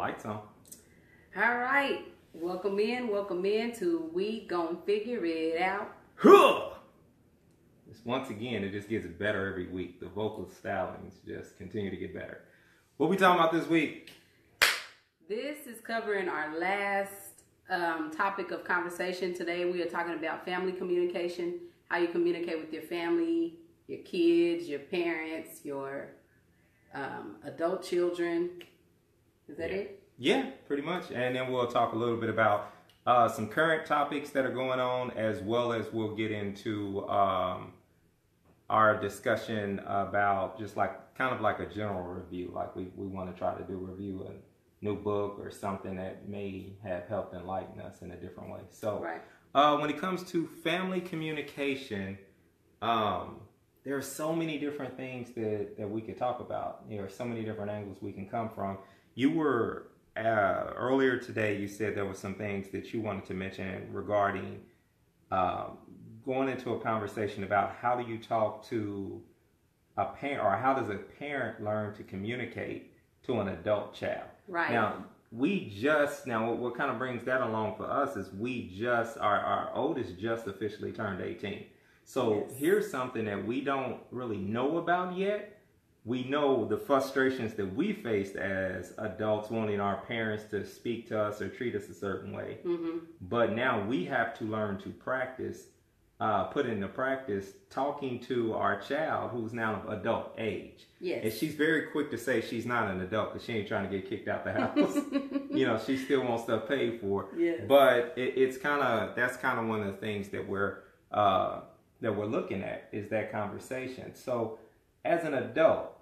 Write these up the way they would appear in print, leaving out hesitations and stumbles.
Lights on. All right. Welcome in to We Gon' Figure It Out. Huh! Once again, it just gets better every week. The vocal stylings just continue to get better. What we talking about this week? This is covering our last topic of conversation. Today we are talking about family communication, how you communicate with your family, your kids, your parents, your adult children. Is that it? Yeah, pretty much. And then we'll talk a little bit about some current topics that are going on, as well as we'll get into our discussion about just like kind of like a general review. Like we want to try to review a new book or something that may have helped enlighten us in a different way. So when it comes to family communication, there are so many different things that we could talk about. There are so many different angles we can come from. You were earlier today, you said there were some things that you wanted to mention regarding going into a conversation about how do you talk to a parent, or how does a parent learn to communicate to an adult child? Right. Now, what kind of brings that along for us is our oldest just officially turned 18. So here's something that we don't really know about yet. We know the frustrations that we faced as adults, wanting our parents to speak to us or treat us a certain way. Mm-hmm. But now we have to learn to practice, put into practice, talking to our child who's now of adult age. Yes. And she's very quick to say she's not an adult because she ain't trying to get kicked out the house. She still wants stuff paid for. Yes. But that's kind of one of the things that we're looking at, is that conversation. So as an adult,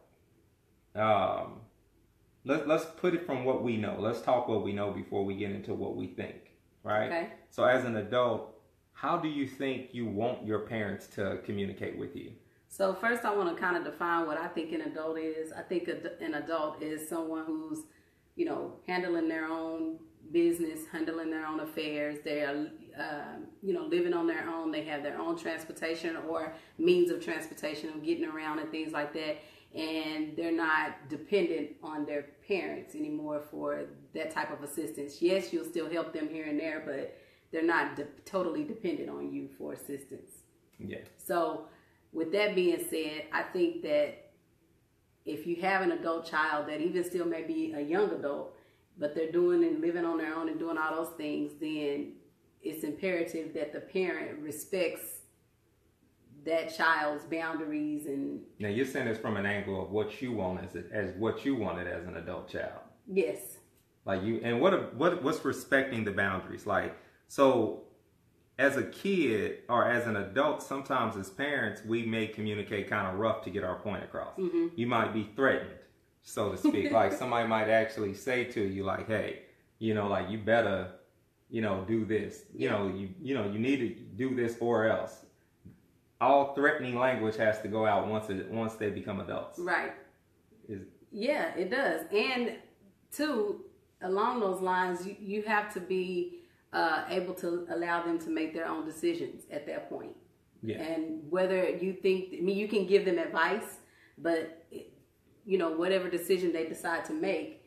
let's put it from what we know. Let's talk what we know before we get into what we think, right? Okay. So as an adult, how do you think you want your parents to communicate with you? So first I want to kind of define what I think an adult is. I think an adult is someone who's, handling their own business, handling their own affairs. They are, living on their own. They have their own transportation or means of transportation of getting around and things like that. And they're not dependent on their parents anymore for that type of assistance. Yes, you'll still help them here and there, but they're not totally dependent on you for assistance. Yeah. So with that being said, I think that if you have an adult child that even still may be a young adult, but they're doing and living on their own and doing all those things, then it's imperative that the parent respects that child's boundaries. And now you're saying this from an angle of what you want as what you wanted as an adult child. Yes. Like you, and what's respecting the boundaries? Like, so as a kid or as an adult, sometimes as parents, we may communicate kind of rough to get our point across. Mm-hmm. You might be threatened, so to speak. Like somebody might actually say to you, like, "Hey, you better, do this. Yeah. You need to do this or else." All threatening language has to go out once they become adults. Right. Yeah, it does. And two, along those lines, you have to be able to allow them to make their own decisions at that point. Yeah. And whether you think, you can give them advice, but whatever decision they decide to make,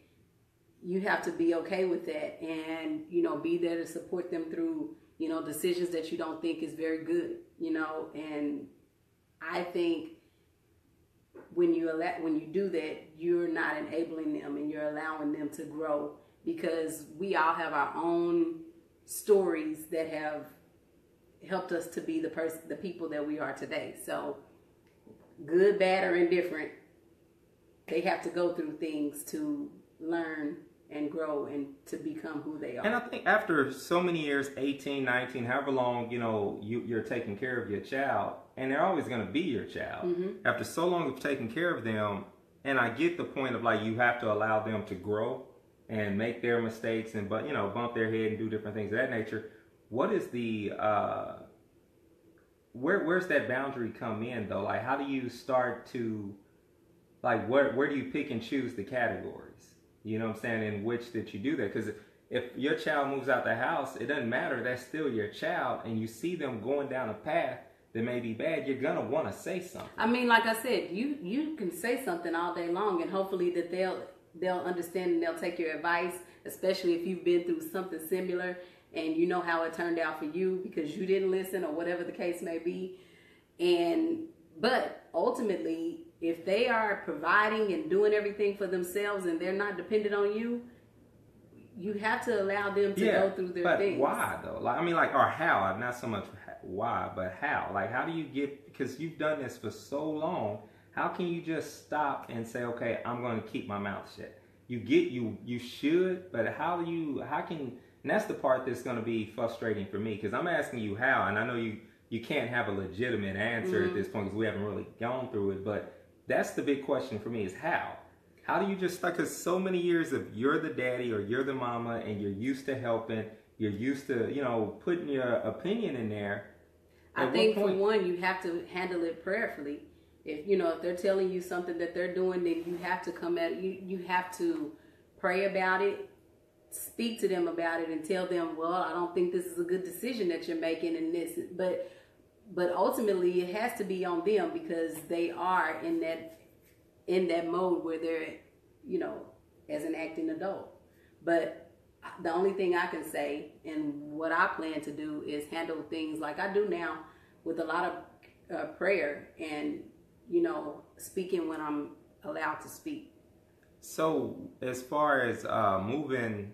you have to be okay with that, and be there to support them through decisions that you don't think is very good. And I think when you do that, you're not enabling them and you're allowing them to grow, because we all have our own stories that have helped us to be the people that we are today. So good, bad, or indifferent, they have to go through things to learn and grow and to become who they are. And I think after so many years, 18, 19, however long, you're taking care of your child, and they're always going to be your child. Mm-hmm. After so long of taking care of them, and I get the point of like, you have to allow them to grow and make their mistakes and, bump their head and do different things of that nature. What is the, where's that boundary come in though? Like, how do you start to, like, where do you pick and choose the categories? You know what I'm saying? In which that you do that. Because if your child moves out the house, it doesn't matter. That's still your child. And you see them going down a path that may be bad, you're going to want to say something. I mean, like I said, you can say something all day long, and hopefully that they'll they'll understand and they'll take your advice, especially if you've been through something similar and you know how it turned out for you because you didn't listen or whatever the case may be. But ultimately, if they are providing and doing everything for themselves and they're not dependent on you, you have to allow them to go through their things. But why though? Like, I mean, like, or how? Not so much why, but how? Like, how do you get? Because you've done this for so long. How can you just stop and say, okay, I'm going to keep my mouth shut? You should, but how can? And that's the part that's going to be frustrating for me because I'm asking you how, and I know you can't have a legitimate answer at this point because we haven't really gone through it. But that's the big question for me is how. How do you just, like, because so many years of you're the daddy or you're the mama and you're used to helping, you're used to, putting your opinion in there. I think for one, you have to handle it prayerfully. If they're telling you something that they're doing, then you have to come at it. You have to pray about it, speak to them about it and tell them, well, I don't think this is a good decision that you're making in this. But ultimately it has to be on them because they are in that mode where they're, as an acting adult. But the only thing I can say and what I plan to do is handle things like I do now with a lot of prayer and, speaking when I'm allowed to speak. So as far as moving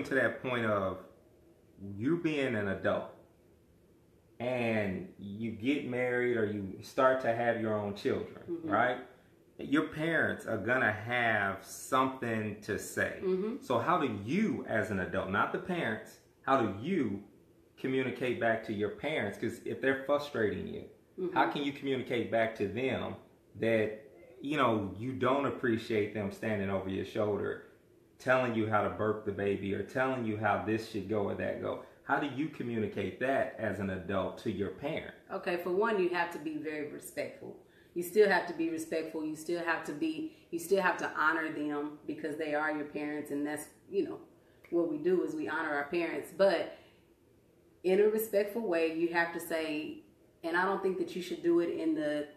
to that point of you being an adult and you get married or you start to have your own children, right? Your parents are going to have something to say. So how do you as an adult, not the parents, how do you communicate back to your parents? Because if they're frustrating you, how can you communicate back to them that, you don't appreciate them standing over your shoulder, telling you how to burp the baby or telling you how this should go or that go? How do you communicate that as an adult to your parent? Okay, for one, you have to be very respectful. You still have to be respectful. You still have to honor them because they are your parents, and that's, what we do is we honor our parents. But in a respectful way, you have to say, and I don't think that you should do it in the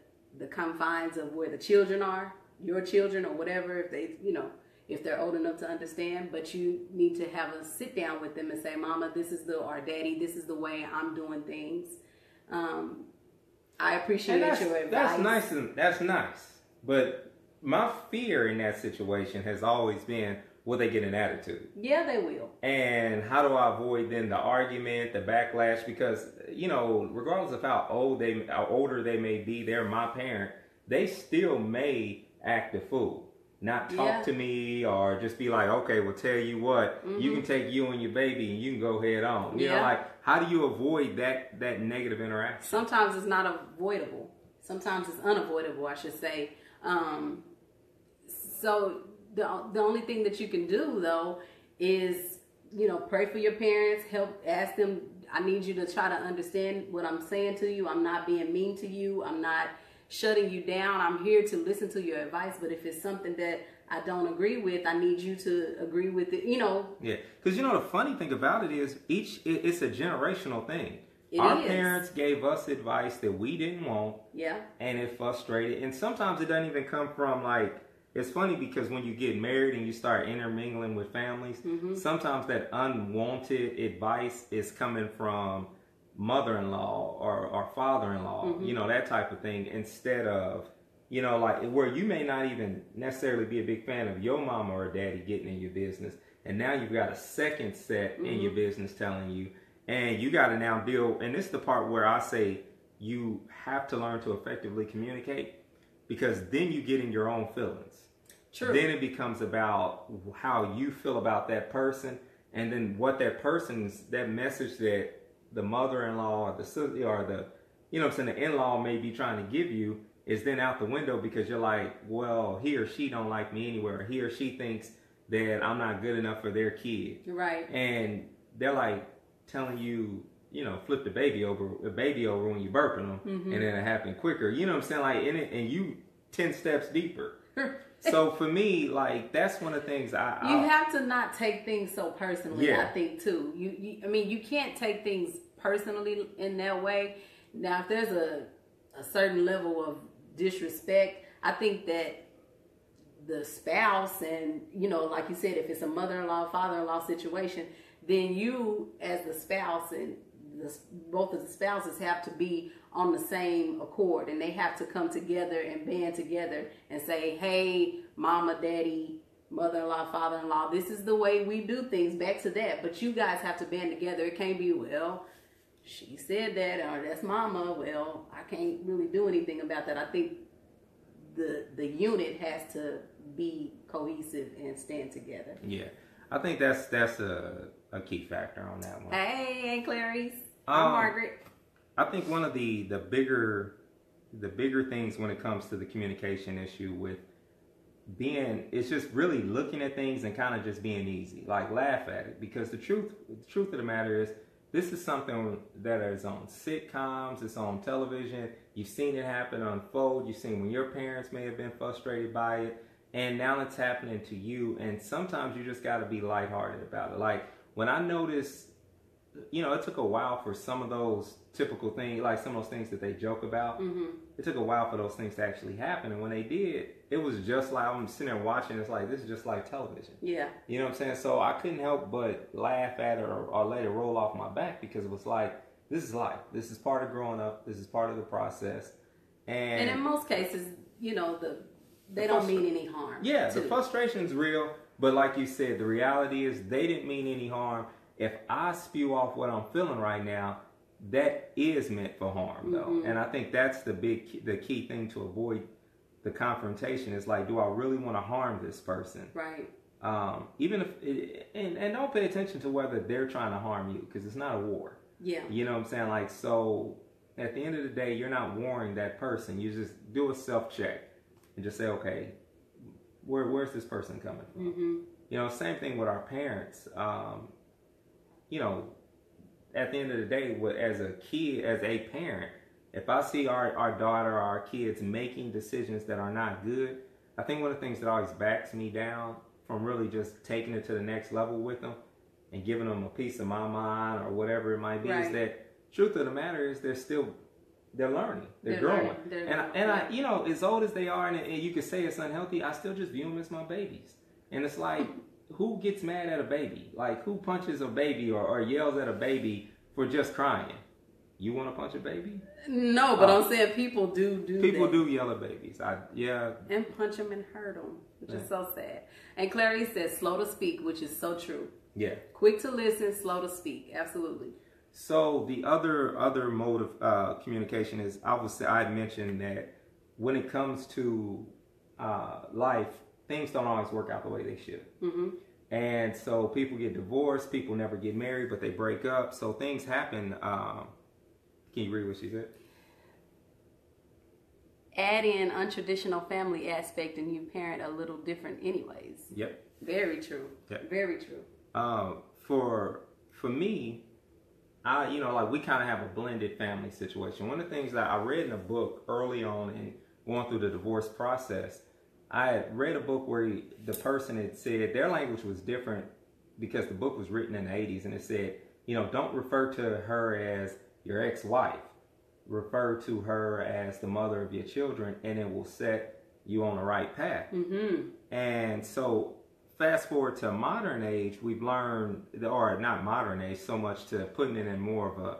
confines of where the children are, your children or whatever, if they, if they're old enough to understand, but you need to have a sit down with them and say, Mama, or Daddy, this is the way I'm doing things. I appreciate your advice. That's nice. But my fear in that situation has always been, will they get an attitude? Yeah, they will. And how do I avoid then the argument, the backlash? Because, regardless of how older they may be, they're my parent, they still may act a fool. Not talk to me or just be like, okay, well, tell you what, you can take you and your baby and you can go head on. You know, like, how do you avoid that negative interaction? Sometimes it's not avoidable. Sometimes it's unavoidable, I should say. So the only thing that you can do, though, is, pray for your parents, ask them, I need you to try to understand what I'm saying to you. I'm not being mean to you. I'm not shutting you down. I'm here to listen to your advice, but if it's something that I don't agree with, I need you to agree with it, Yeah, because the funny thing about it is it's a generational thing. Our parents gave us advice that we didn't want. Yeah. And it frustrated. And sometimes it doesn't even come from it's funny because when you get married and you start intermingling with families, sometimes that unwanted advice is coming from mother-in-law or father-in-law, that type of thing, instead of, where you may not even necessarily be a big fan of your mama or daddy getting in your business. And now you've got a second set in your business telling you, and you got to now deal. And this is the part where I say you have to learn to effectively communicate, because then you get in your own feelings. True. Then it becomes about how you feel about that person, and then what that message that the mother-in-law or the sister or the in-law may be trying to give you is then out the window, because you're like, well, he or she don't like me anywhere. He or she thinks that I'm not good enough for their kid. Right. And they're like telling you, flip the baby over when you burping them, and then it happened quicker. You know what I'm saying? Like, and you 10 steps deeper. So for me, that's one of the things you have to not take things so personally. Yeah. I think too. You can't take things personally in that way. Now, if there's a certain level of disrespect, I think that the spouse, and like you said, if it's a mother-in-law, father-in-law situation, then you as the spouse and both of the spouses have to be on the same accord, and they have to come together and band together and say, hey, mama, daddy, mother-in-law, father-in-law, this is the way we do things, back to that. But you guys have to band together. It can't be, well, she said that, or that's mama, well, I can't really do anything about that. I think the unit has to be cohesive and stand together. Yeah, I think that's a key factor on that one. Hey, Clarice. I'm Margaret. I think one of the bigger things when it comes to the communication issue with it's just really looking at things and kind of just being easy, like laugh at it, because the truth of the matter is, this is something that is on sitcoms, it's on television. You've seen it happen unfold. You've seen when your parents may have been frustrated by it, and now it's happening to you. And sometimes you just got to be lighthearted about it. Like when I noticed, it took a while for some of those typical things, like some of those things that they joke about. Mm-hmm. It took a while for those things to actually happen. And when they did, it was just like, I'm sitting there watching, it's like, this is just like television. Yeah. You know what I'm saying? So I couldn't help but laugh at it or let it roll off my back, because it was like, this is life. This is part of growing up. This is part of the process. And in most cases, they don't mean any harm. Yeah, the frustration's real. But like you said, the reality is they didn't mean any harm. If I spew off what I'm feeling right now, that is meant for harm, though. Mm-hmm. And I think that's the key thing to avoid the confrontation. Is like, do I really want to harm this person? Right. Even if, and don't pay attention to whether they're trying to harm you, because it's not a war. Yeah. You know what I'm saying? Like, so at the end of the day, you're not warring that person. You just do a self-check and just say, okay, where's this person coming from? Mm-hmm. Same thing with our parents. At the end of the day, as a parent, if I see our daughter or our kids making decisions that are not good, I think one of the things that always backs me down from really just taking it to the next level with them and giving them a piece of my mind or whatever it might be, is that truth of the matter is they're learning, they're growing. I as old as they are, and you could say it's unhealthy, I still just view them as my babies. And it's like, who gets mad at a baby? Like, who punches a baby or yells at a baby for just crying? You want to punch a baby? No, but I'm saying people do people that. Do yell at babies. And punch them and hurt them, which is so sad. And Clarice says slow to speak, which is so true. Yeah. Quick to listen, slow to speak. Absolutely. So the other mode of communication is, I mentioned that when it comes to life, things don't always work out the way they should. Mm-hmm. And so people get divorced, people never get married, but they break up. So things happen. Can you read what she said? Add in untraditional family aspect and you parent a little different anyways. Yep. Very true. Yep. Very true. For me, we kind of have a blended family situation. One of the things that I read in a book early on in going through the divorce process, I had read a book where the person had said their language was different because the book was written in the 80s, and it said, don't refer to her as your ex-wife. Refer to her as the mother of your children, and it will set you on the right path. Mm-hmm. And so fast forward to modern age, we've learned, or not modern age so much, to putting it in more of a,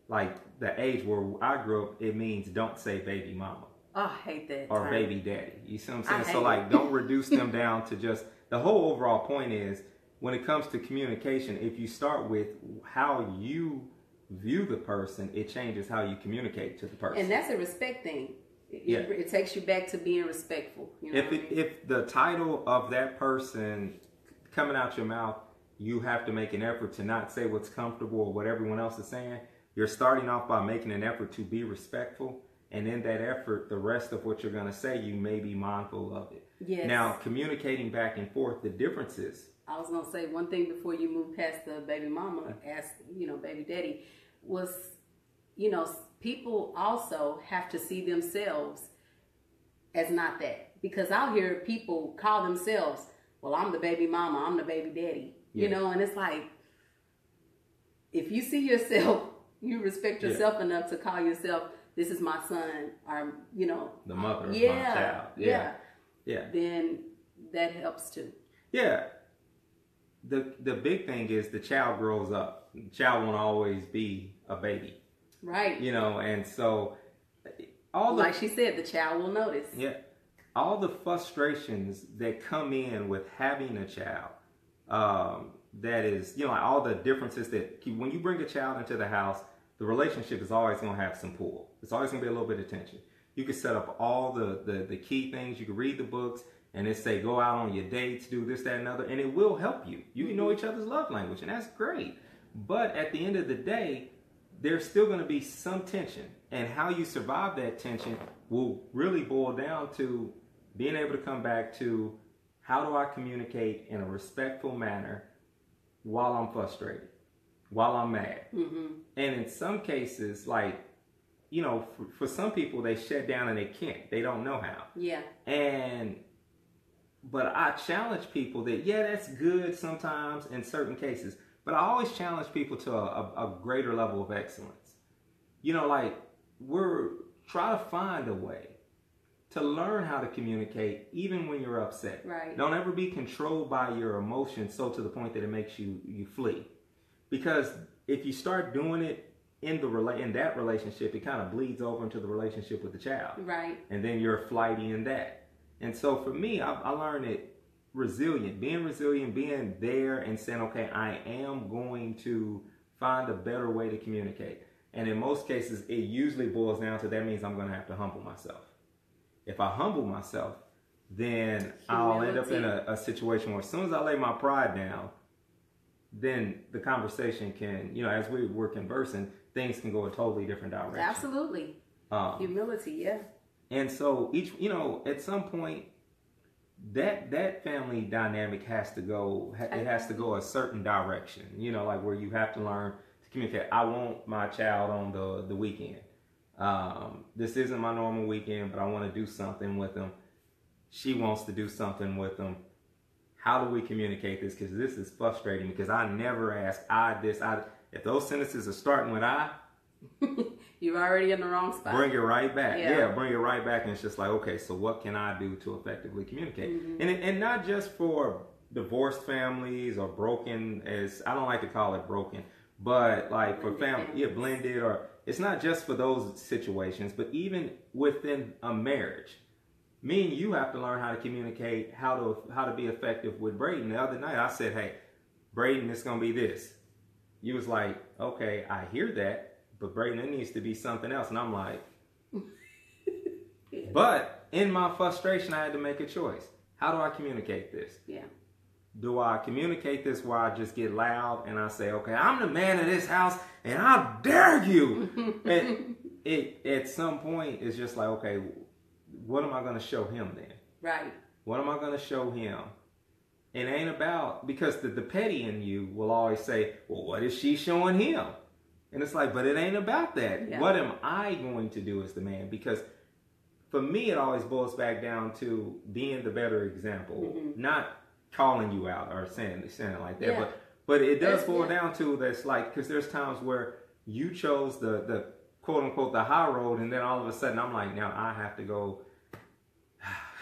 like the age where I grew up, it means don't say baby mama. Oh, I hate that. Or baby daddy. You see what I'm saying? So don't reduce them down to just, the whole overall point is, when it comes to communication, if you start with how you view the person, it changes how you communicate to the person. And that's a respect thing. It takes you back to being respectful. If the title of that person coming out your mouth, you have to make an effort to not say what's comfortable or what everyone else is saying. You're starting off by making an effort to be respectful. And in that effort, the rest of what you're going to say, you may be mindful of it. Yes. Now, communicating back and forth, the differences. I was going to say one thing before you move past the baby mama, baby daddy, was, people also have to see themselves as not that. Because I'll hear people call themselves, well, I'm the baby mama, I'm the baby daddy. Yeah. And it's like, if you see yourself, you respect yourself enough to call yourself, this is my son, or, the mother of my child. Yeah. Then that helps too. Yeah. The big thing is the child grows up. The child won't always be a baby. Right. You know, and so like she said, the child will notice. Yeah. All the frustrations that come in with having a child, that is, you know, like all the differences that when you bring a child into the house, the relationship is always going to have some pull. It's always going to be a little bit of tension. You can set up all the key things. You can read the books and it say go out on your dates, do this, that, and other, and it will help you. You can know each other's love language, and that's great. But at the end of the day, there's still going to be some tension, and how you survive that tension will really boil down to being able to come back to how do I communicate in a respectful manner while I'm frustrated, while I'm mad. And in some cases, like, you know, for some people, they shut down and they can't. They don't know how. Yeah. But I challenge people that, yeah, that's good sometimes in certain cases. But I always challenge people to a greater level of excellence. You know, like, try to find a way to learn how to communicate even when you're upset. Right. Don't ever be controlled by your emotions so to the point that it makes you flee. Because if you start doing it in that relationship, it kind of bleeds over into the relationship with the child. Right. And then you're flighty in that. And so for me, I learned it being resilient, being there and saying, okay, I am going to find a better way to communicate. And in most cases, it usually boils down to that means I'm going to have to humble myself. If I humble myself, then I'll end up in a situation where as soon as I lay my pride down, then the conversation can, you know, as we were conversing, things can go a totally different direction. Absolutely. Humility, yeah. And so you know, at some point, that family dynamic has to go. It has to go a certain direction. You know, like where you have to learn to communicate. I want my child on the weekend. This isn't my normal weekend, but I want to do something with them. She wants to do something with them. How do we communicate this? Because this is frustrating. Because I never ask if those sentences are starting with I. You're already in the wrong spot. Bring it right back. Yeah, bring it right back. And it's just like, okay, so what can I do to effectively communicate? And not just for divorced families or broken, as I don't like to call it broken, but like for family, blended, or it's not just for those situations, but even within a marriage. Me and you have to learn how to communicate, how to be effective with Braden. The other night I said, hey, Braden, it's going to be this. You was like, okay, I hear that. But Braden, it needs to be something else. And I'm like, but in my frustration, I had to make a choice. How do I communicate this? Yeah. Do I communicate this where I just get loud and I say, okay, I'm the man of this house and I dare you? And at some point, it's just like, okay, what am I going to show him then? Right. What am I going to show him? It ain't about, because the petty in you will always say, well, what is she showing him? And it's like, but it ain't about that. Yeah. What am I going to do as the man? Because for me, it always boils back down to being the better example, not calling you out or saying it like that. Yeah. But it does boil down to that's like, because there's times where you chose the quote unquote the high road, and then all of a sudden I'm like, now I have to go.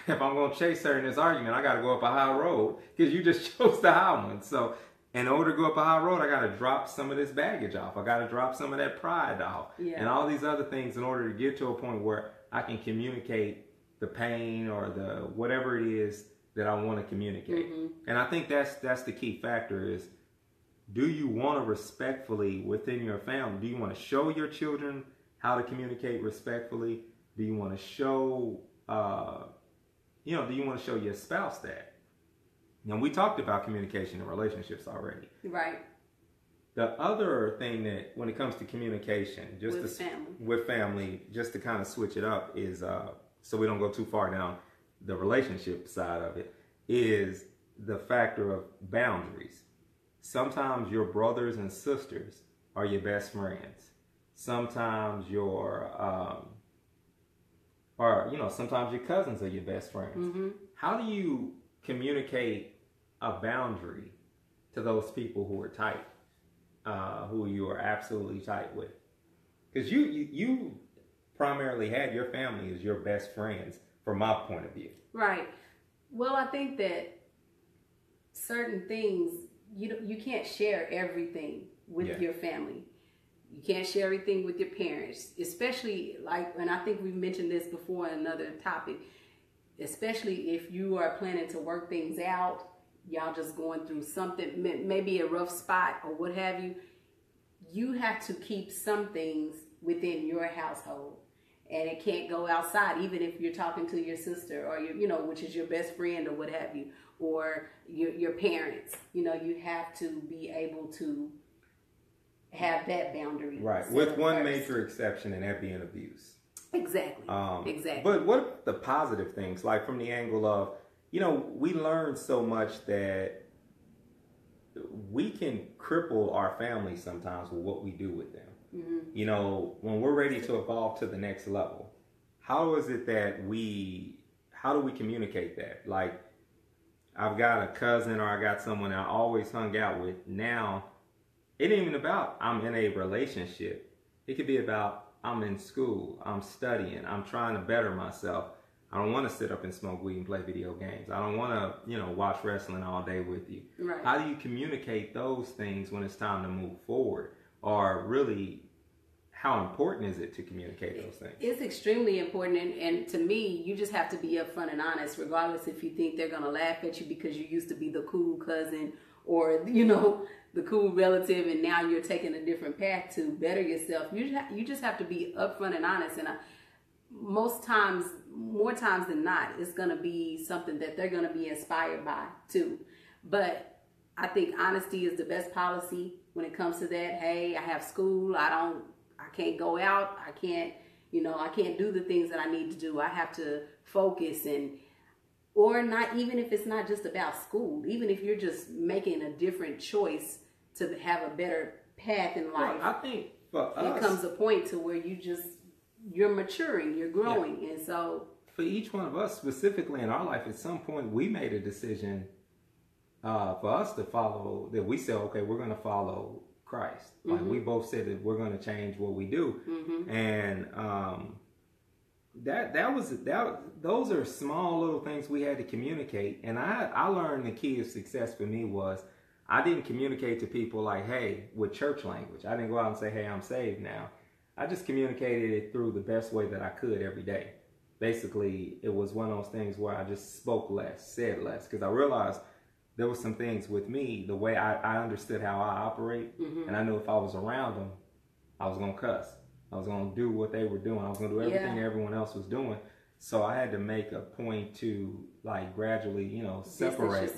If I'm going to chase her in this argument, I got to go up a high road because you just chose the high one. So in order to go up a high road, I got to drop some of this baggage off. I got to drop some of that pride off, and all these other things in order to get to a point where I can communicate the pain or the whatever it is that I want to communicate. And I think that's the key factor is, do you want to respectfully within your family? Do you want to show your children how to communicate respectfully? Do you want to show, do you want to show your spouse that? Now, we talked about communication in relationships already. Right. The other thing that, when it comes to communication, with family, just to kind of switch it up is, so we don't go too far down the relationship side of it, is the factor of boundaries. Sometimes your brothers and sisters are your best friends. Sometimes sometimes your cousins are your best friends. How do you communicate a boundary to those people who are tight, who you are absolutely tight with? Because you primarily had your family as your best friends, from my point of view. Right. Well, I think that certain things, you can't share everything with your family. You can't share everything with your parents, especially like, and I think we've mentioned this before in another topic, especially if you are planning to work things out, y'all just going through something, maybe a rough spot or what have you. You have to keep some things within your household, and it can't go outside, even if you're talking to your sister or your, which is your best friend or what have you, or your parents. You have to be able to have that boundary. Right, with one major exception, and that being abuse. Exactly. Exactly. But what are the positive things? Like from the angle of, we learn so much that we can cripple our families sometimes with what we do with them. Mm-hmm. When we're ready to evolve to the next level, how is it that how do we communicate that? Like, I've got a cousin or I got someone I always hung out with. Now, it ain't even about I'm in a relationship. It could be about I'm in school, I'm studying, I'm trying to better myself. I don't want to sit up and smoke weed and play video games. I don't want to, watch wrestling all day with you. Right. How do you communicate those things when it's time to move forward? Or really, how important is it to communicate those things? It's extremely important. And to me, you just have to be upfront and honest, regardless if you think they're going to laugh at you because you used to be the cool cousin or, the cool relative, and now you're taking a different path to better yourself. You just have to be upfront and honest. And most times, more times than not, it's going to be something that they're going to be inspired by too. But I think honesty is the best policy when it comes to that. Hey, I have school. I can't go out. I can't do the things that I need to do. I have to focus or not, even if it's not just about school, even if you're just making a different choice to have a better path in life. Well, I think for us, it comes a point to where you're maturing, you're growing. And so for each one of us, specifically in our life, at some point we made a decision for us to follow, that we said, okay, we're going to follow Christ. Mm-hmm. Like we both said that we're going to change what we do. Mm-hmm. And those are small little things we had to communicate. And I learned the key of success for me was I didn't communicate to people like, hey, with church language. I didn't go out and say, hey, I'm saved now. I just communicated it through the best way that I could every day. Basically, it was one of those things where I just spoke less, said less, because I realized there were some things with me, the way I understood how I operate, mm-hmm. and I knew if I was around them, I was going to cuss. I was going to do what they were doing. I was going to do everything everyone else was doing. So I had to make a point to like gradually, separate.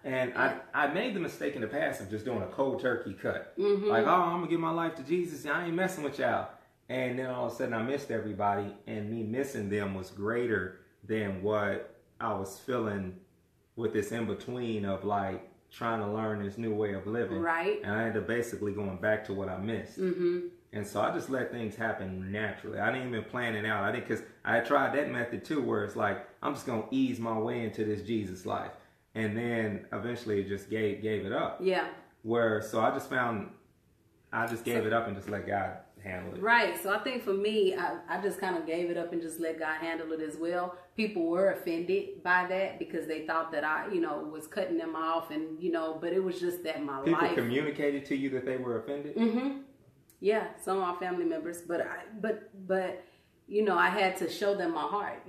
And I made the mistake in the past of just doing a cold turkey cut. Mm-hmm. Like, oh, I'm going to give my life to Jesus. I ain't messing with y'all. And then all of a sudden I missed everybody, and me missing them was greater than what I was feeling with this in-between of like trying to learn this new way of living. Right. And I ended up basically going back to what I missed. Mm-hmm. And so I just let things happen naturally. I didn't even plan it out. Because I had tried that method too, where it's like, I'm just going to ease my way into this Jesus life. And then eventually it just gave it up. Yeah. So I just gave it up and just let God handle it. Right. So I think for me, I just kind of gave it up and just let God handle it as well. People were offended by that because they thought that I, was cutting them off and, but it was just that my life. People communicated to you that they were offended? Mm-hmm. Yeah, some of our family members, but I had to show them my heart.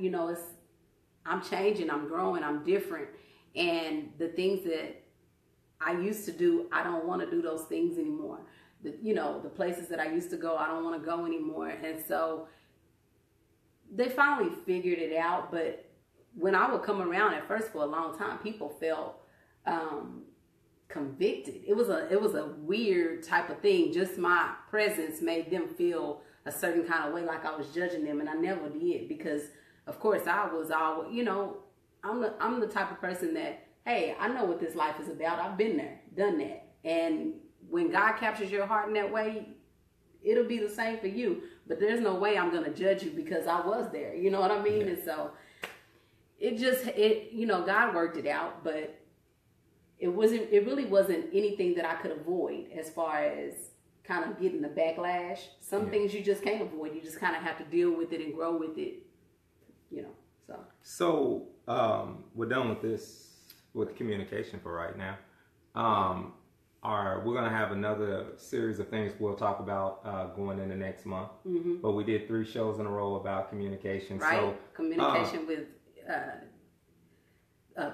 I'm changing, I'm growing, I'm different, and the things that I used to do, I don't want to do those things anymore. The places that I used to go, I don't want to go anymore. And so they finally figured it out. But when I would come around at first for a long time, people felt convicted. It was a weird type of thing. Just my presence made them feel a certain kind of way, like I was judging them, and I never did, because of course I was all, I'm the type of person that, hey, I know what this life is about. I've been there, done that. And when God captures your heart in that way, it'll be the same for you. But there's no way I'm going to judge you because I was there. You know what I mean? Yeah. And so God worked it out, but it really wasn't anything that I could avoid as far as kind of getting the backlash. Some things you just can't avoid. You just kind of have to deal with it and grow with it, So we're done with with communication for right now. We're gonna have another series of things we'll talk about going into next month. Mm-hmm. But we did 3 shows in a row about communication. Right, so communication with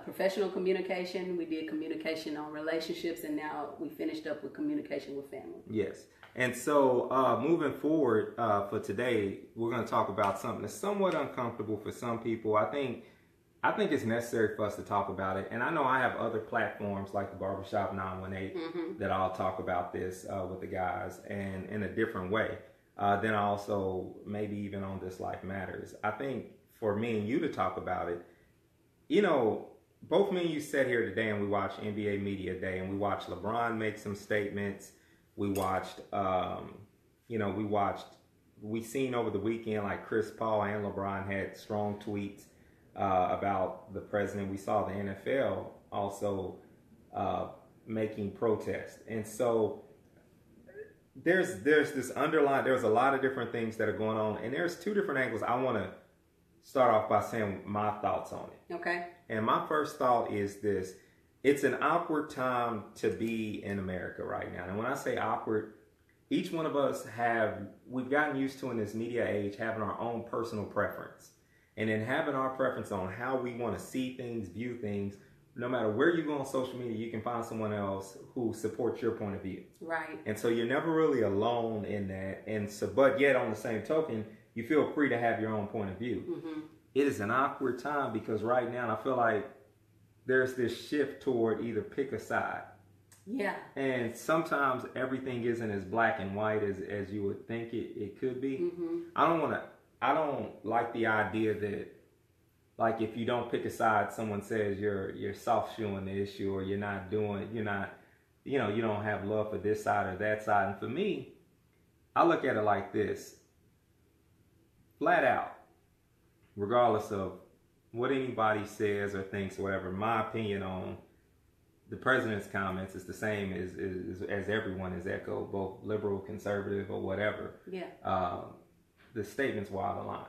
professional communication. We did communication on relationships, and now we finished up with communication with family. Yes. And so moving forward for today, we're going to talk about something that's somewhat uncomfortable for some people. I think it's necessary for us to talk about it. And I know I have other platforms like the Barbershop 918 mm-hmm. that I'll talk about this with the guys and in a different way. Then also maybe even on This Life Matters. I think for me and you to talk about it, both me and you sat here today and we watched NBA Media Day and we watched LeBron make some statements. We watched, we seen over the weekend like Chris Paul and LeBron had strong tweets about the president. We saw the NFL also making protests. And so there's this there's a lot of different things that are going on. And there's 2 different angles. I want to start off by saying my thoughts on it. Okay. And my first thought is this. It's an awkward time to be in America right now. And when I say awkward, each one of us we've gotten used to in this media age having our own personal preference. And then having our preference on how we want to see things, view things. No matter where you go on social media, you can find someone else who supports your point of view. Right. And so you're never really alone in that. And so, but yet on the same token, you feel free to have your own point of view. Mm-hmm. It is an awkward time because right now I feel like there's this shift toward either pick a side. Yeah. And sometimes everything isn't as black and white as you would think it could be. Mm-hmm. I don't like the idea that, like, if you don't pick a side, someone says you're soft shoeing the issue or you don't have love for this side or that side. And for me, I look at it like this, flat out, regardless of what anybody says or thinks or whatever, my opinion on the president's comments is the same as everyone has echoed, both liberal, conservative, or whatever. Yeah. The statement's wild of line.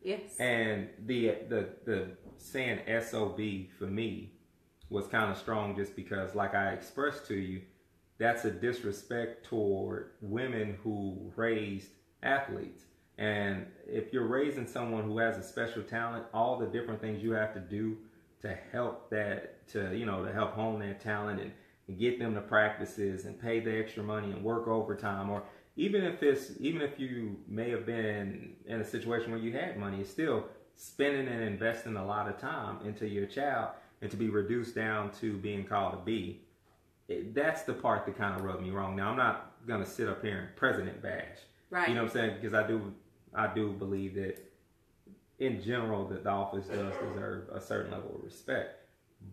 Yes. And the saying SOB for me was kind of strong just because, like I expressed to you, that's a disrespect toward women who raised athletes. And if you're raising someone who has a special talent, all the different things you have to do to help to help hone that talent and get them to practices and pay the extra money and work overtime, or even if you may have been in a situation where you had money, it's still spending and investing a lot of time into your child, and to be reduced down to being called a B. That's the part that kind of rubbed me wrong. Now, I'm not going to sit up here and president bash. Right. You know what I'm saying? Because I do believe that in general that the office does deserve a certain level of respect.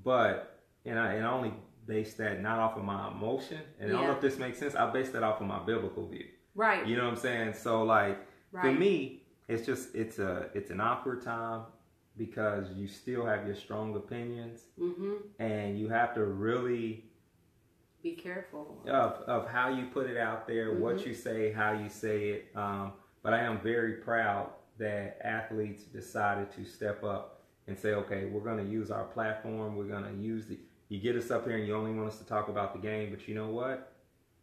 But, and I only base that not off of my emotion, and I don't know if this makes sense, I base that off of my biblical view. Right. You know what I'm saying? So, like, for me, it's an awkward time because you still have your strong opinions, mm-hmm. and you have to really be careful of how you put it out there, mm-hmm. what you say, how you say it. But I am very proud that athletes decided to step up and say, okay, we're going to use our platform. We're going to use you get us up here and you only want us to talk about the game, but you know what?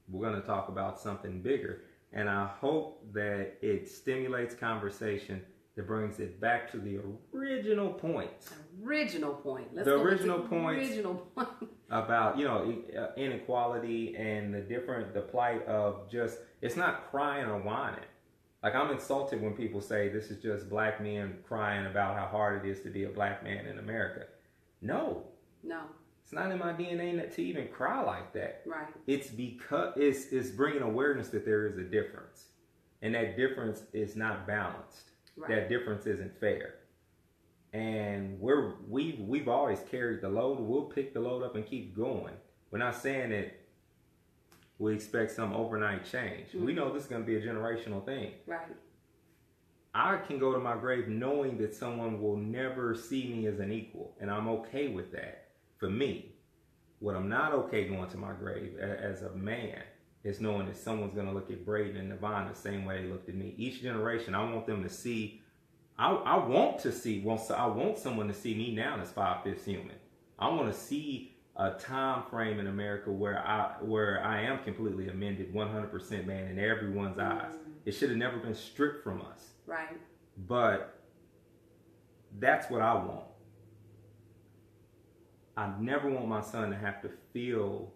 We're going to talk about something bigger. And I hope that it stimulates conversation that brings it back to the original points. Original point. The original point about, inequality and the plight of just, it's not crying or whining. Like, I'm insulted when people say this is just black men crying about how hard it is to be a black man in America. No. It's not in my DNA to even cry like that. Right. It's because it's bringing awareness that there is a difference. And that difference is not balanced. Right. That difference isn't fair. And we've always carried the load. We'll pick the load up and keep going. We're not saying that we expect some overnight change. Mm-hmm. We know this is going to be a generational thing. Right. I can go to my grave knowing that someone will never see me as an equal, and I'm okay with that. For me, what I'm not okay going to my grave as a man is knowing that someone's going to look at Braden and Navon the same way they looked at me. Each generation, I want them to see I want someone to see me now as 5/5 human. I want to see a time frame in America where I am completely amended, 100% man in everyone's eyes. It should have never been stripped from us. Right. But that's what I want. I never want my son to have to feel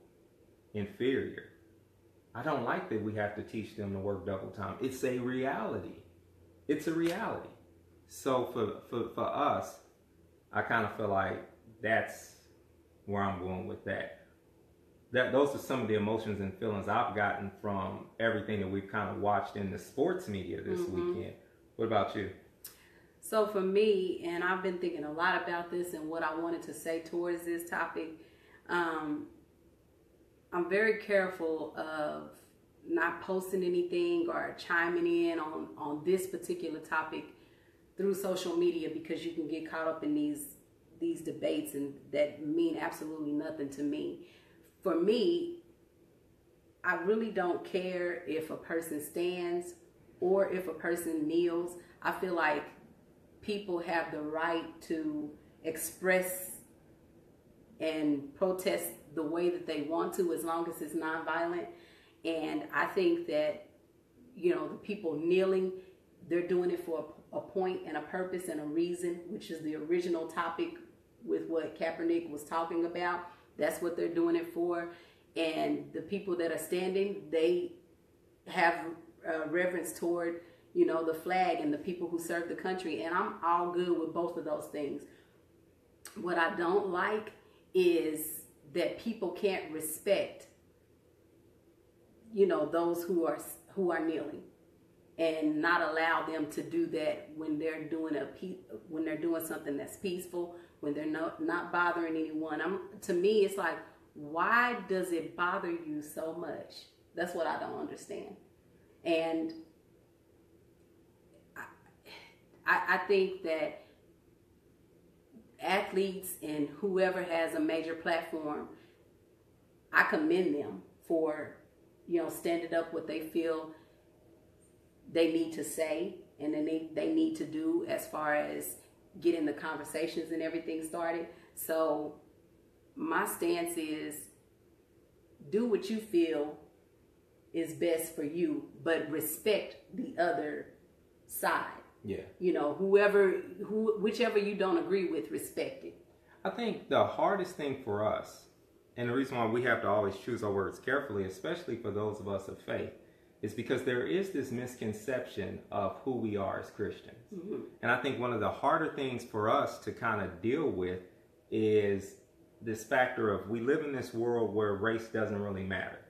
inferior. I don't like that we have to teach them to work double time. It's a reality. It's a reality. So for us, I kind of feel like that's where I'm going with that. Those are some of the emotions and feelings I've gotten from everything that we've kind of watched in the sports media this weekend. What about you? So for me, and I've been thinking a lot about this and what I wanted to say towards this topic, I'm very careful of not posting anything or chiming in on this particular topic through social media, because you can get caught up in these debates and that mean absolutely nothing to me. For me, I really don't care if a person stands or if a person kneels. I feel like people have the right to express and protest the way that they want to, as long as it's nonviolent. And I think that, the people kneeling, they're doing it for a point and a purpose and a reason, which is the original topic with what Kaepernick was talking about. That's what they're doing it for. And the people that are standing, they have reverence toward, the flag and the people who serve the country. And I'm all good with both of those things. What I don't like is that people can't respect, those who are kneeling, and not allow them to do that when they're doing something that's peaceful, when they're not bothering anyone. To me, it's like, why does it bother you so much? That's what I don't understand. And I think that athletes and whoever has a major platform, I commend them for, standing up what they feel they need to say, and then they need to do as far as getting the conversations and everything started. So my stance is, do what you feel is best for you, but respect the other side. Yeah. Whichever you don't agree with, respect it. I think the hardest thing for us, and the reason why we have to always choose our words carefully, especially for those of us of faith, is because there is this misconception of who we are as Christians. Mm-hmm. And I think one of the harder things for us to kind of deal with is this factor of, we live in this world where race doesn't really matter.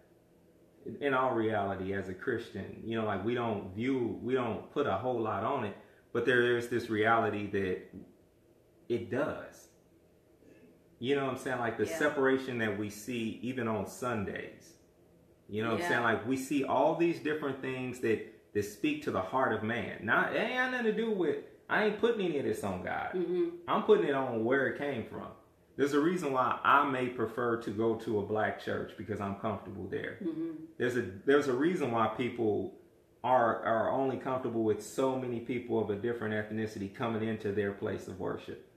In all reality, as a Christian, we don't put a whole lot on it, but there is this reality that it does. You know what I'm saying? Like the separation that we see even on Sundays. You know what I'm saying? Like, we see all these different things that speak to the heart of man. Now, it ain't got nothing to do with, I ain't putting any of this on God. Mm-hmm. I'm putting it on where it came from. There's a reason why I may prefer to go to a black church, because I'm comfortable there. Mm-hmm. There's a reason why people are only comfortable with so many people of a different ethnicity coming into their place of worship.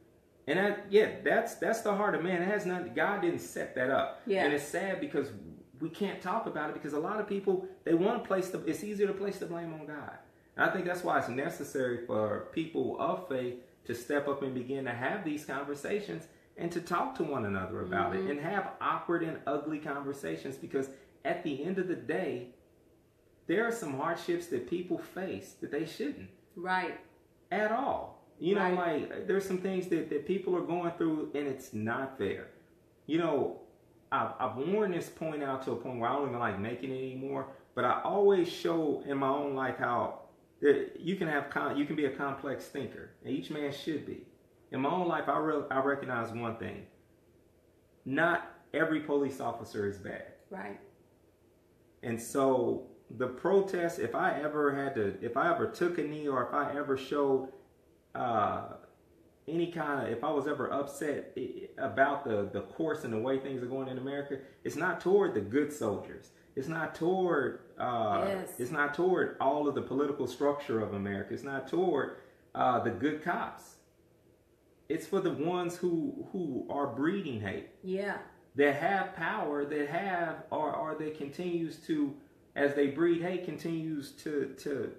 And that's the heart of man. It has nothing. God didn't set that up. Yeah. And it's sad because we can't talk about it, because a lot of people, they want to place it's easier to place the blame on God. And I think that's why it's necessary for people of faith to step up and begin to have these conversations and to talk to one another about it, and have awkward and ugly conversations, because at the end of the day, there are some hardships that people face that they shouldn't. Right. At all. There's some things that people are going through, and it's not fair. I've worn this point out to a point where I don't even like making it anymore, but I always show in my own life how you can be a complex thinker, and each man should be. In my own life, I recognize one thing: not every police officer is bad. Right. And so the protest, if I ever took a knee, or if I ever showed if I was ever upset about the course and the way things are going in America, it's not toward the good soldiers. It's not toward It's not toward all of the political structure of America. It's not toward the good cops. It's for the ones who are breeding hate. Yeah. That have power, that have, or that continues to, as they breed hate, continues to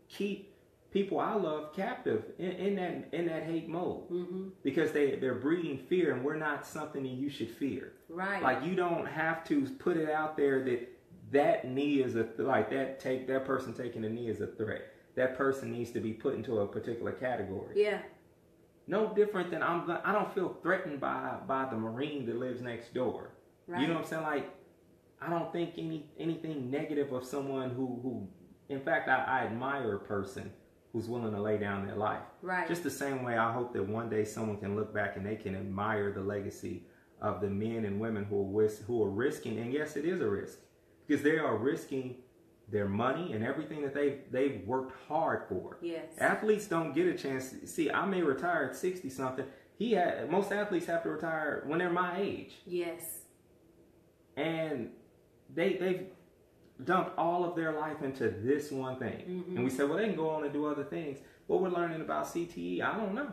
keep people I love captive in that hate mode. Mm-hmm. Because they're breeding fear, and we're not something that you should fear. Right. Like, you don't have to put it out there that knee is that person taking a knee is a threat. That person needs to be put into a particular category. Yeah. No different than I don't feel threatened by the Marine that lives next door. Right. You know what I'm saying? Like, I don't think anything negative of someone who in fact, I admire a person who's willing to lay down their life. Right. Just the same way I hope that one day someone can look back and they can admire the legacy of the men and women who are risking, and yes, it is a risk, because they are risking their money and everything that they've worked hard for. Yes. Athletes don't get a chance. See, I may retire at 60 something. Most athletes have to retire when they're my age. Yes. And they've dumped all of their life into this one thing. Mm-hmm. And we say, well, they can go on and do other things. What we're learning about CTE, I don't know.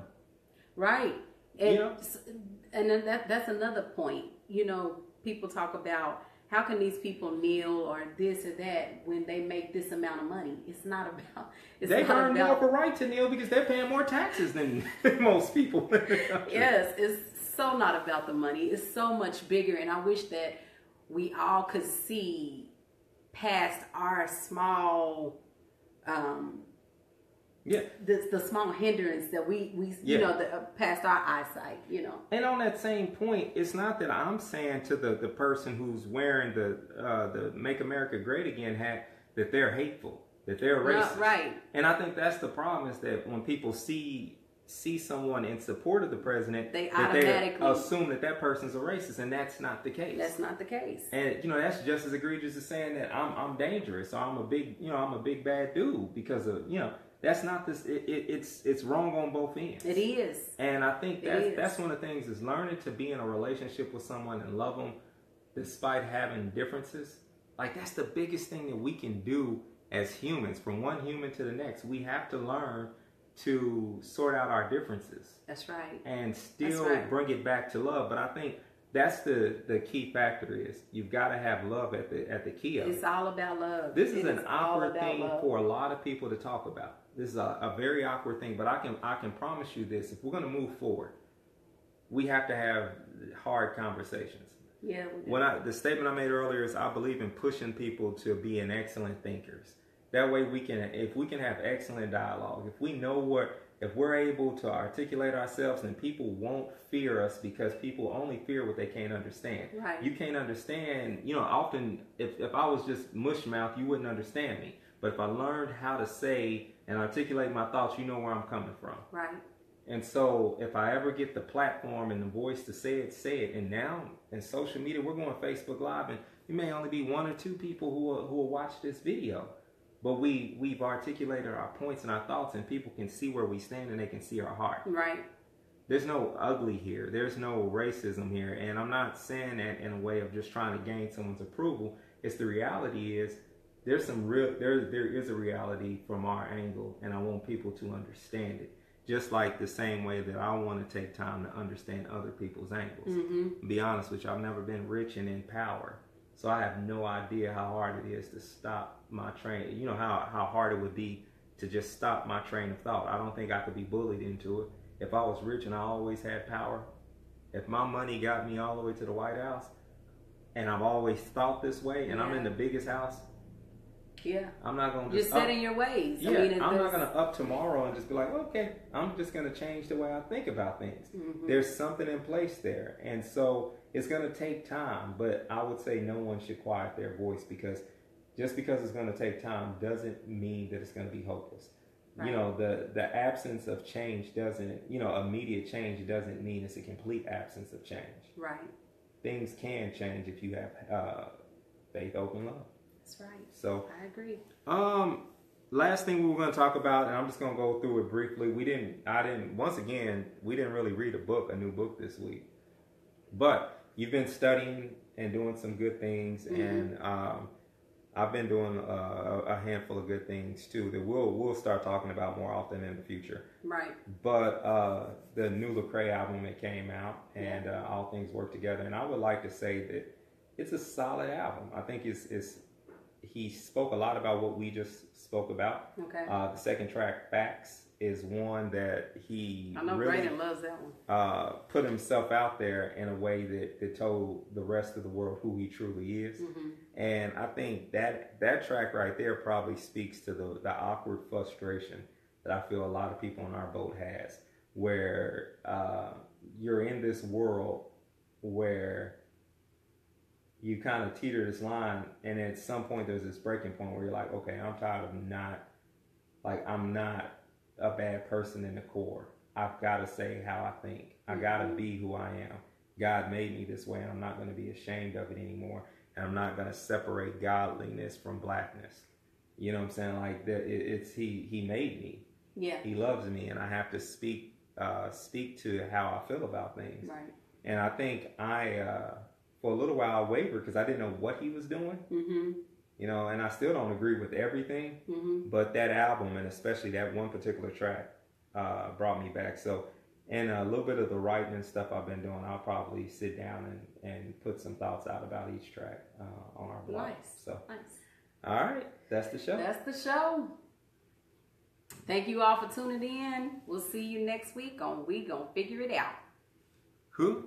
Right. And, and then that's another point. You know, people talk about, how can these people kneel or this or that when they make this amount of money? It's not about. They earn more of a right to kneel because they're paying more taxes than most people. Yes, it's so not about the money. It's so much bigger, and I wish that we all could see past our small, the small hindrance that we you know, past our eyesight, you know. And on that same point, it's not that I'm saying to the person who's wearing the Make America Great Again hat that they're hateful, that they're racist. Right. And I think that's the problem, is that when people see someone in support of the president, they automatically assume that person's a racist, and that's not the case. That's not the case. And you know, that's just as egregious as saying that I'm dangerous, or I'm a big bad dude, because of, you know. That's not this. It's wrong on both ends. It is. And I think that's one of the things, is learning to be in a relationship with someone and love them despite having differences. Like, that's the biggest thing that we can do as humans, from one human to the next. We have to learn to sort out our differences. That's right. And still bring it back to love. But I think that's the key factor, is you've got to have love at the key of it. It's all about love. This is an awkward thing for a lot of people to talk about. This is a very awkward thing, but I can promise you this: if we're going to move forward, we have to have hard conversations. Yeah. The statement I made earlier is, I believe in pushing people to be excellent thinkers. That way, if we can have excellent dialogue, if we're able to articulate ourselves, then people won't fear us, because people only fear what they can't understand. Right. You can't understand. You know, often if I was just mush mouth, you wouldn't understand me. But if I learned how to say and articulate my thoughts, you know where I'm coming from. Right. And so if I ever get the platform and the voice to say it. And now in social media, we're going Facebook Live, and it may only be one or two people who will watch this video. But we've articulated our points and our thoughts, and people can see where we stand, and they can see our heart. Right. There's no ugly here. There's no racism here. And I'm not saying that in a way of just trying to gain someone's approval. It's the reality is, there is a reality from our angle, and I want people to understand it. Just like the same way that I want to take time to understand other people's angles. Mm-hmm. Be honest with you, I've never been rich and in power. So I have no idea how hard it is to stop my train. You know how hard it would be to just stop my train of thought. I don't think I could be bullied into it. If I was rich and I always had power, if my money got me all the way to the White House, and I've always thought this way, and I'm in the biggest house, I'm not going to just set in your ways. Yeah, I'm not going to up tomorrow and just be like, okay, I'm just going to change the way I think about things. Mm-hmm. There's something in place there. And so it's going to take time, but I would say no one should quiet their voice, because just because it's going to take time doesn't mean that it's going to be hopeless. Right. You know, the absence of change doesn't, immediate change doesn't mean it's a complete absence of change. Right. Things can change if you have faith, open love. That's right. So I agree. Last thing we were going to talk about, and I'm just going to go through it briefly. We didn't really read a new book this week. But you've been studying and doing some good things, mm-hmm. and I've been doing a handful of good things too that we'll start talking about more often in the future. Right. But the new Lecrae album, it came out, and All Things Work Together, and I would like to say that it's a solid album. I think it's he spoke a lot about what we just spoke about. Okay. The second track, Facts, is one that he I know really Brandon loves that one. Put himself out there in a way that told the rest of the world who he truly is. Mm-hmm. And I think that track right there probably speaks to the awkward frustration that I feel a lot of people in our boat has, where you're in this world where you kind of teeter this line, and at some point there's this breaking point where you're like, okay, I'm tired of I'm not a bad person in the core. I've got to say how I think. I got to be who I am. God made me this way, and I'm not going to be ashamed of it anymore. And I'm not going to separate godliness from blackness. You know what I'm saying? Like that, he made me. Yeah. He loves me, and I have to speak to how I feel about things. Right. And I think for a little while I wavered because I didn't know what he was doing. Mm-hmm. You know, and I still don't agree with everything. Mm-hmm. But that album, and especially that one particular track, brought me back. So, and a little bit of the writing and stuff I've been doing, I'll probably sit down and put some thoughts out about each track on our blog. Nice. So, nice. All right, that's the show. That's the show. Thank you all for tuning in. We'll see you next week on We Gonna Figure It Out. Who?